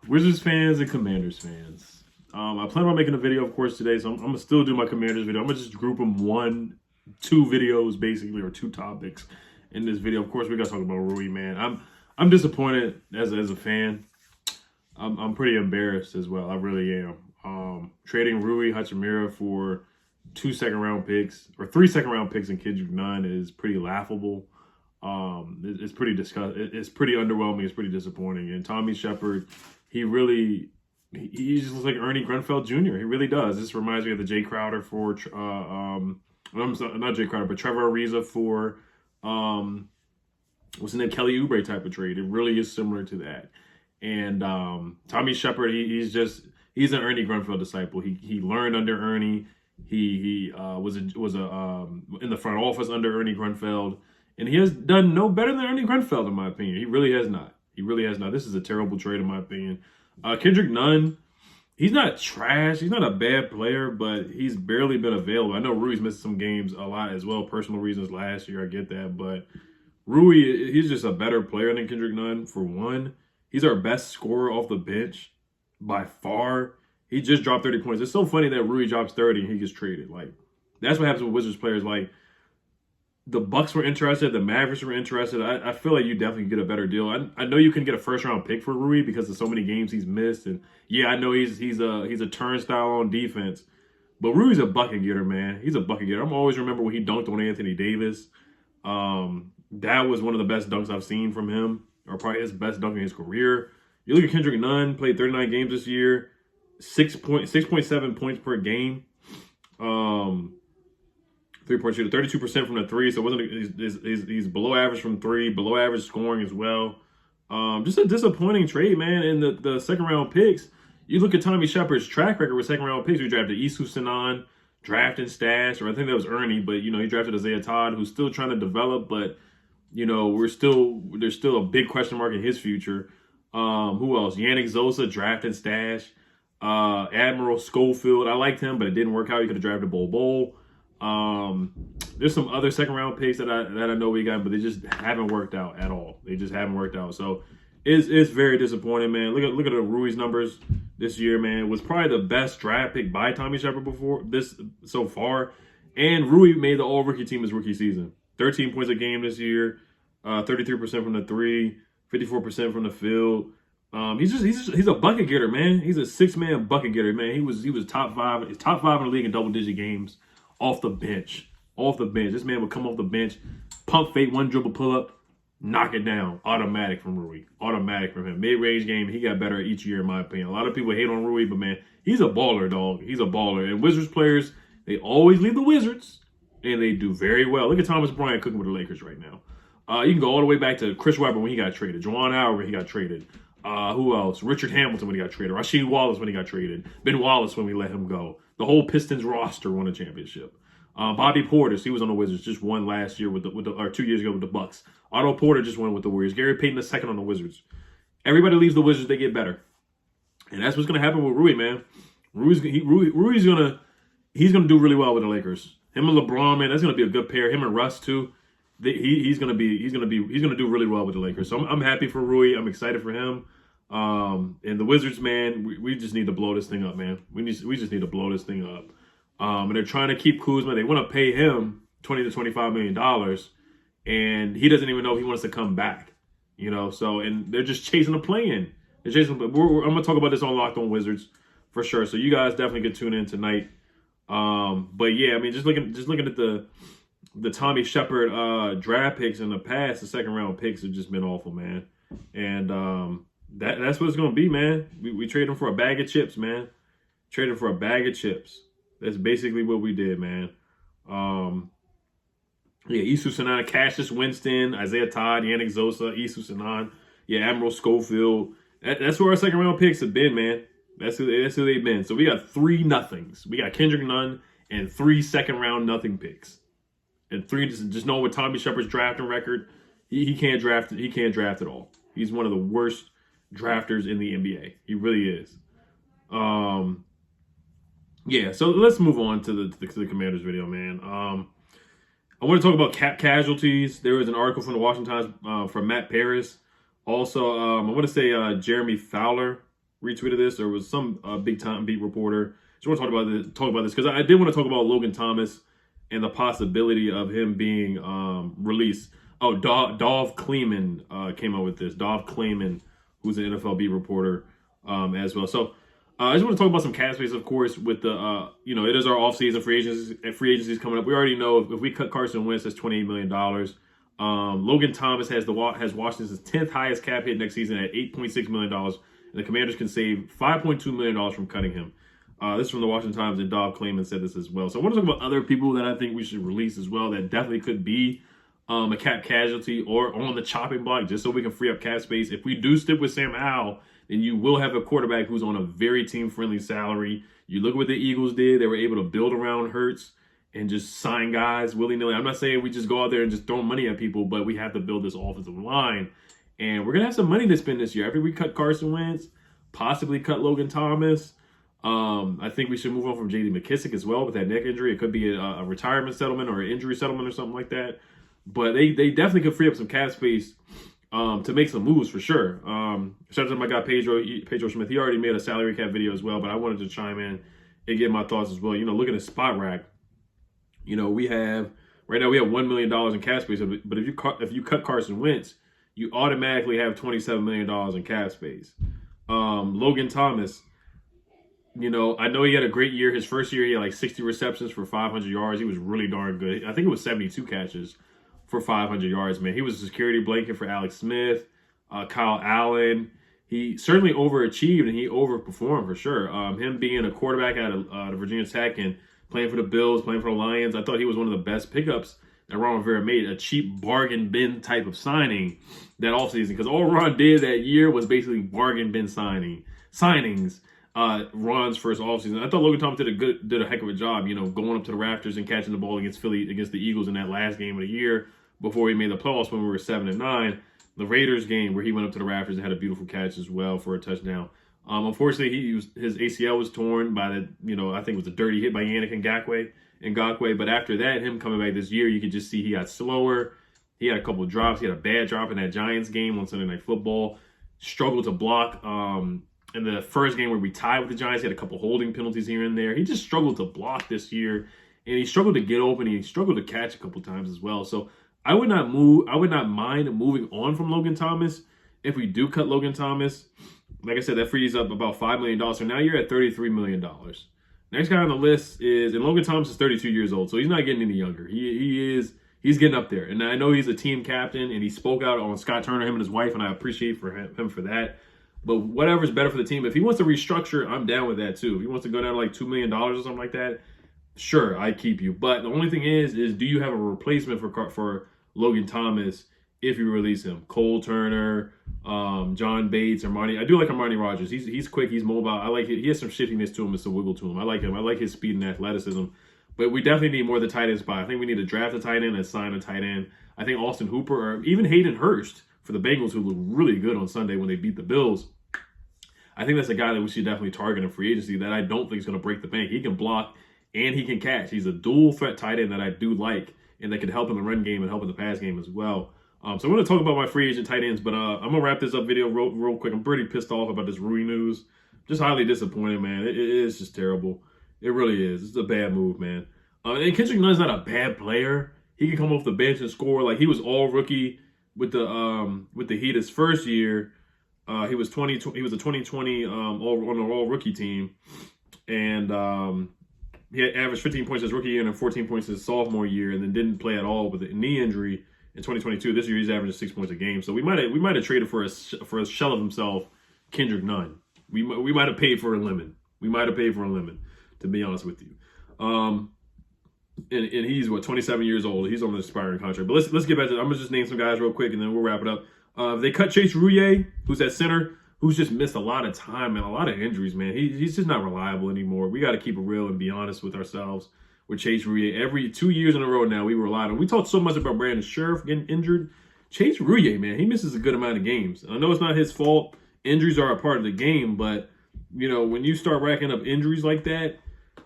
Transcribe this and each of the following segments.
Wizards fans and Commanders fans. I plan on making a video, of course, today, so I'm gonna still do my Commanders video. I'm gonna just group them two videos basically, or two topics in this video. Of course, we gotta talk about Rui, man. I'm disappointed as a fan. I'm pretty embarrassed as well. I really am. Trading Rui Hachimura for 2 second-round picks or 3 second-round picks and Kendrick Nunn is pretty laughable. It's pretty it's pretty underwhelming. It's pretty disappointing. And Tommy Shepard, he just looks like Ernie Grunfeld Jr. He really does. This reminds me of the Jay Crowder for not Jay Crowder, but Trevor Ariza for what's the name, Kelly Oubre type of trade. It really is similar to that. And Tommy Shepard, he's an Ernie Grunfeld disciple. He learned under Ernie. He was in the front office under Ernie Grunfeld, and he has done no better than Ernie Grunfeld, in my opinion. He really has not. He really has not. This is a terrible trade, in my opinion. Kendrick Nunn, he's not trash. He's not a bad player, but he's barely been available. I know Rui's missed some games a lot as well, personal reasons last year. I get that, but Rui, he's just a better player than Kendrick Nunn. For one, he's our best scorer off the bench by far. He just dropped 30 points. It's so funny that Rui drops 30 and he gets traded. Like, that's what happens with Wizards players. Like, the Bucks were interested, the Mavericks were interested. I feel like you definitely get a better deal. I know you can get a first-round pick for Rui because of so many games he's missed. And yeah, I know he's a turnstile on defense, but Rui's a bucket getter, man. He's a bucket getter. I'm always remember when he dunked on Anthony Davis. That was one of the best dunks I've seen from him, or probably his best dunk in his career. You look at Kendrick Nunn, played 39 games this year, 6.7 points per game. 3-point shooter, 32% from the three, so he's below average from three, below average scoring as well. Just a disappointing trade, man. And the second round picks, you look at Tommy Shepard's track record with second round picks. We drafted Isu Sanan, drafted Stash, or I think that was Ernie, but he drafted Isaiah Todd, who's still trying to develop, but there's still a big question mark in his future. Who else? Yannick Zosa, drafted Stash. Admiral Schofield, I liked him, but it didn't work out. You could have drafted Bol. There's some other second round picks that I know we got, but they just haven't worked out at all. They just haven't worked out. So it's very disappointing, man. Look at the Rui's numbers this year, man. It was probably the best draft pick by Tommy Shepard so far. And Rui made the all rookie team his rookie season. 13 points a game this year, 33% from the three, 54% from the field. He's a bucket getter, man. He's a 6-man bucket getter, man. He was top five in the league in double-digit games off the bench. This man would come off the bench, pump fake, one dribble pull up, knock it down. Automatic from Rui. Automatic from him. Mid-range game, he got better each year, in my opinion. A lot of people hate on Rui, but man, he's a baller, dog. He's a baller. And Wizards players, they always leave the Wizards, and they do very well. Look at Thomas Bryant cooking with the Lakers right now. You can go all the way back to Chris Webber when he got traded. Juwan Howard when he got traded. Who else? Richard Hamilton when he got traded. Rasheed Wallace when he got traded. Ben Wallace when we let him go. The whole Pistons roster won a championship. Bobby Portis, he was on the Wizards, just won last year or 2 years ago with the Bucks. Otto Porter just won with the Warriors. Gary Payton II on the Wizards. Everybody leaves the Wizards, they get better, and that's what's gonna happen with Rui, man. Rui's gonna do really well with the Lakers. Him and LeBron, man, that's gonna be a good pair. Him and Russ too. He's gonna do really well with the Lakers. So I'm happy for Rui. I'm excited for him. And the Wizards, man, we just need to blow this thing up, man. We just need to blow this thing up. And they're trying to keep Kuzma. They want to pay him $20 to $25 million, and he doesn't even know if he wants to come back. So and they're just chasing a play-in. They're chasing. I'm gonna talk about this on Locked On Wizards for sure. So you guys definitely can tune in tonight. But yeah, I mean, just looking at the Tommy Shepard draft picks in the past, the second round picks have just been awful, man. And that's what it's gonna be, man. We traded him for a bag of chips, man. Traded him for a bag of chips. That's basically what we did, man. Yeah, Isu Sanan, Cassius Winston, Isaiah Todd, Yannick Zosa, Isu Sanan, yeah, Admiral Schofield. That's where our second round picks have been, man. That's who they've been. So we got 3 nothings. We got Kendrick Nunn and 3 second round nothing picks. And 3 just know with Tommy Shepard's drafting record, he can't draft it. He can't draft at all. He's one of the worst drafters in the NBA. He really is. Yeah, so let's move on to the Commanders video, man. I want to talk about cap casualties. There was an article from the Washington Times from Matt Paris. Also, I want to say Jeremy Fowler retweeted this, or was some big time beat reporter. Just want to talk about this because I did want to talk about Logan Thomas and the possibility of him being released. Oh, Dov Kleeman came up with this. Dov Kleeman, who's an NFL beat reporter as well. So I just want to talk about some cap space, of course, with the, it is our offseason. Free agency's coming up. We already know if we cut Carson Wentz, that's $28 million. Logan Thomas has Washington's 10th highest cap hit next season at $8.6 million. And the Commanders can save $5.2 million from cutting him. This is from the Washington Times, and Dov Kleeman said this as well. So I want to talk about other people that I think we should release as well that definitely could be a cap casualty or on the chopping block just so we can free up cap space. If we do stick with Sam Howell, then you will have a quarterback who's on a very team-friendly salary. You look at what the Eagles did. They were able to build around Hurts and just sign guys willy-nilly. I'm not saying we just go out there and just throw money at people, but we have to build this offensive line. And we're going to have some money to spend this year. After we cut Carson Wentz, possibly cut Logan Thomas, I think we should move on from J.D. McKissick as well with that neck injury. It could be a retirement settlement or an injury settlement or something like that. But they definitely could free up some cap space to make some moves for sure. Shout out to my guy Pedro Smith. He already made a salary cap video as well, but I wanted to chime in and get my thoughts as well. Look at the spot rack. We have right now $1 million in cap space, but if you cut Carson Wentz, you automatically have $27 million in cap space. Logan Thomas, I know he had a great year. His first year, he had like 60 receptions for 500 yards. He was really darn good. I think it was 72 catches for 500 yards, man. He was a security blanket for Alex Smith, Kyle Allen. He certainly overachieved and he overperformed for sure. Him being a quarterback out of Virginia Tech and playing for the Bills, playing for the Lions, I thought he was one of the best pickups that Ron Rivera made, a cheap bargain bin type of signing that offseason. Because all Ron did that year was basically bargain bin signings. Ron's first offseason. I thought Logan Thomas did a heck of a job, going up to the rafters and catching the ball against the Eagles in that last game of the year before he made the playoffs when we were 7-9. The Raiders game where he went up to the rafters and had a beautiful catch as well for a touchdown. Unfortunately, his ACL was torn by I think it was a dirty hit by Yannick Ngakoue. But after that, him coming back this year, you could just see he got slower. He had a couple of drops. He had a bad drop in that Giants game on Sunday Night Football. Struggled to block. In the first game where we tied with the Giants, he had a couple holding penalties here and there. He just struggled to block this year, and he struggled to get open. He struggled to catch a couple times as well. So I would not mind moving on from Logan Thomas if we do cut Logan Thomas. Like I said, that frees up about $5 million. So now you're at $33 million. Next guy on the list and Logan Thomas is 32 years old, so he's not getting any younger. He's getting up there. And I know he's a team captain, and he spoke out on Scott Turner, him and his wife, and I appreciate him for that. But whatever's better for the team. If he wants to restructure, I'm down with that too. If he wants to go down to like $2 million or something like that, sure, I keep you. But the only thing is do you have a replacement for Logan Thomas if you release him? Cole Turner, John Bates, Armani. I do like Armani Rogers. He's quick. He's mobile. I like it. He has some shiftiness to him and some wiggle to him. I like him. I like his speed and athleticism. But we definitely need more of the tight end spot. I think we need to draft a tight end and sign a tight end. I think Austin Hooper or even Hayden Hurst for the Bengals, who looked really good on Sunday when they beat the Bills. I think that's a guy that we should definitely target in free agency that I don't think is going to break the bank. He can block and he can catch. He's a dual threat tight end that I do like and that can help in the run game and help in the pass game as well. So I'm going to talk about my free agent tight ends, but I'm going to wrap this up video real quick. I'm pretty pissed off about this Rui news. Just highly disappointed, man. It is just terrible. It really is. It's a bad move, man. And Kendrick Nunn's not a bad player. He can come off the bench and score. Like, he was all rookie with the Heat his first year. He was a 2020 on an all rookie team, and he had averaged 15 points his rookie year and then 14 points his sophomore year, and then didn't play at all with a knee injury in 2022. This year he's averaging 6 points a game. So we might have traded for a shell of himself, Kendrick Nunn. We might have paid for a lemon. To be honest with you. And he's 27 years old. He's on an expiring contract. But let's get back to. I'm gonna just name some guys real quick, and then we'll wrap it up. They cut Chase Rouillet, who's at center, who's just missed a lot of time and a lot of injuries, man. He's just not reliable anymore. We got to keep it real and be honest with ourselves with Chase Rouillet. Every 2 years in a row now, we relied on. We talked so much about Brandon Scherf getting injured. Chase Rouillet, man, he misses a good amount of games. I know it's not his fault. Injuries are a part of the game, but, when you start racking up injuries like that,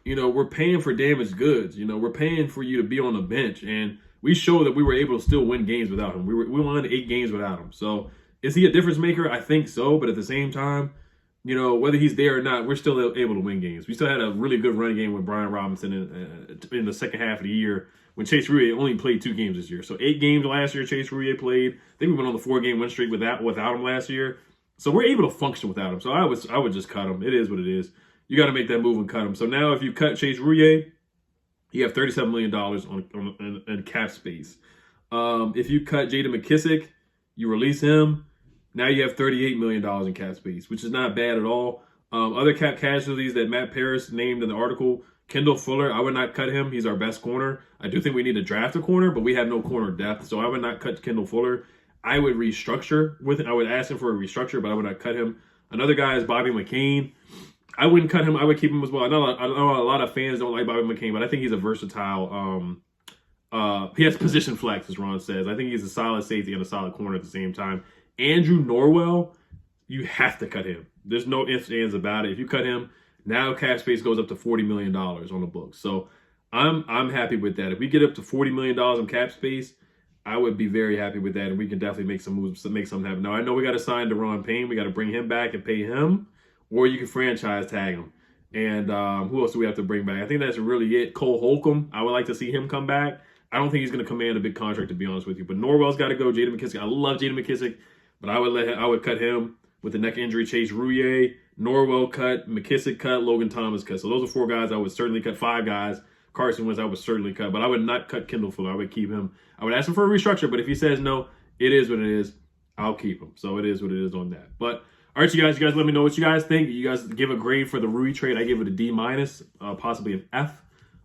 we're paying for damaged goods. We're paying for you to be on the bench, and we showed that we were able to still win games without him. We won 8 games without him. So is he a difference maker? I think so. But at the same time, you know, whether he's there or not, we're still able to win games. We still had a really good run game with Brian Robinson in the second half of the year when Chase Roullier only played 2 games this year. So 8 games last year Chase Roullier played. I think we went on the 4-game win streak without him last year. So we're able to function without him. So I would just cut him. It is what it is. You got to make that move and cut him. So now if you cut Chase Roullier, you have $37 million in cap space. If you cut J.D. McKissic, you release him. Now you have $38 million in cap space, which is not bad at all. Other cap casualties that Matt Paris named in the article, Kendall Fuller, I would not cut him. He's our best corner. I do think we need to draft a corner, but we have no corner depth, so I would not cut Kendall Fuller. I would restructure with it. I would ask him for a restructure, but I would not cut him. Another guy is Bobby McCain. I wouldn't cut him. I would keep him as well. I know a lot of fans don't like Bobby McCain, but I think he's a versatile. He has position flex, as Ron says. I think he's a solid safety and a solid corner at the same time. Andrew Norwell, you have to cut him. There's no ifs, ands about it. If you cut him, now cap space goes up to $40 million on the books. So I'm happy with that. If we get up to $40 million in cap space, I would be very happy with that, and we can definitely make some moves to make something happen. Now, I know we got to sign Deron Payne. We got to bring him back and pay him, or you can franchise tag him. And who else do we have to bring back? I think that's really it. Cole Holcomb, I would like to see him come back. I don't think he's going to command a big contract, to be honest with you. But Norwell's got to go. J.D. McKissic, I love J.D. McKissic, but I would cut him with the neck injury. Chase Roullier, Norwell cut, McKissic cut, Logan Thomas cut. So those are 4 guys I would certainly cut. 5 guys. Carson Wentz I would certainly cut, but I would not cut Kendall Fuller. I would keep him. I would ask him for a restructure, but if he says no, it is what it is. I'll keep him. So it is what it is on that. But all right, you guys let me know what you guys think. You guys give a grade for the Rui trade. I give it a D-, possibly an F.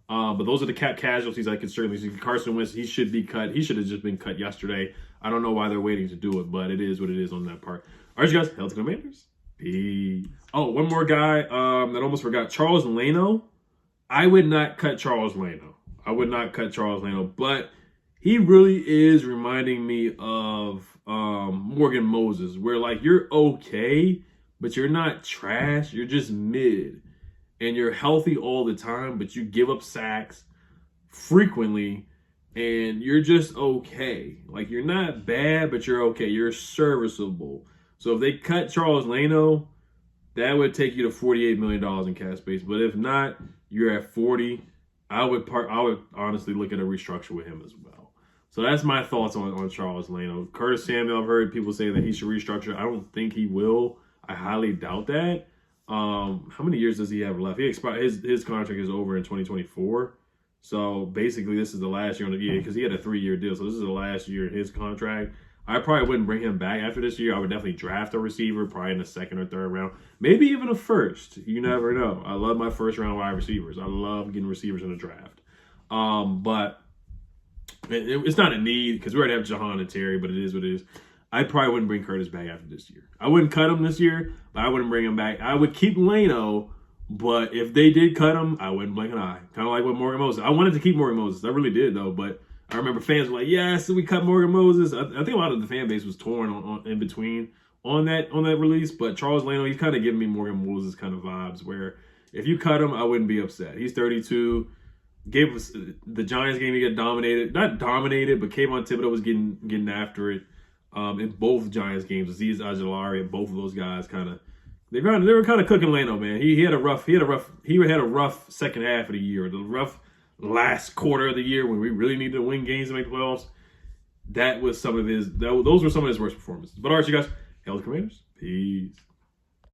But those are the cap casualties I could certainly see. Carson Wentz, he should be cut. He should have just been cut yesterday. I don't know why they're waiting to do it, but it is what it is on that part. All right, you guys, Hail to the Commanders. Peace. Oh, one more guy that I almost forgot. Charles Leno. I would not cut Charles Leno. But he really is reminding me of Morgan Moses, where like you're okay, but you're not trash. You're just mid. And you're healthy all the time, but you give up sacks frequently, and you're just okay. Like, you're not bad, but you're okay. You're serviceable. So if they cut Charles Leno, that would take you to $48 million in cap space. But if not, you're at 40. I would honestly look at a restructure with him as well. So that's my thoughts on Charles Leno. Curtis Samuel, I've heard people say that he should restructure. I don't think he will. I highly doubt that. How many years does he have left? He expired. His contract is over in 2024. So basically, this is the last year on the year because he had a 3-year deal. So this is the last year in his contract. I probably wouldn't bring him back after this year. I would definitely draft a receiver, probably in the 2nd or 3rd round, maybe even a 1st. You never know. I love my 1st-round wide receivers. I love getting receivers in the draft. But it's not a need because we already have Jahan and Terry, but it is what it is. I probably wouldn't bring Curtis back after this year. I wouldn't cut him this year, but I wouldn't bring him back. I would keep Leno, but if they did cut him, I wouldn't blink an eye. Kind of like with Morgan Moses. I wanted to keep Morgan Moses. I really did, though, but I remember fans were like, yes, we cut Morgan Moses. I think a lot of the fan base was torn on in between on that release, but Charles Leno, he's kind of giving me Morgan Moses kind of vibes where if you cut him, I wouldn't be upset. He's 32. Gave us the Giants game, he got dominated. Not dominated, but Kayvon Thibodeau was getting after it. In both Giants games, Azeez Ojulari and both of those guys they were kind of cooking Leno, man. He had a rough second half of the year, the rough last quarter of the year when we really needed to win games to make the playoffs. Those were some of his worst performances. But all right, you guys, Hail to the Commanders. Peace.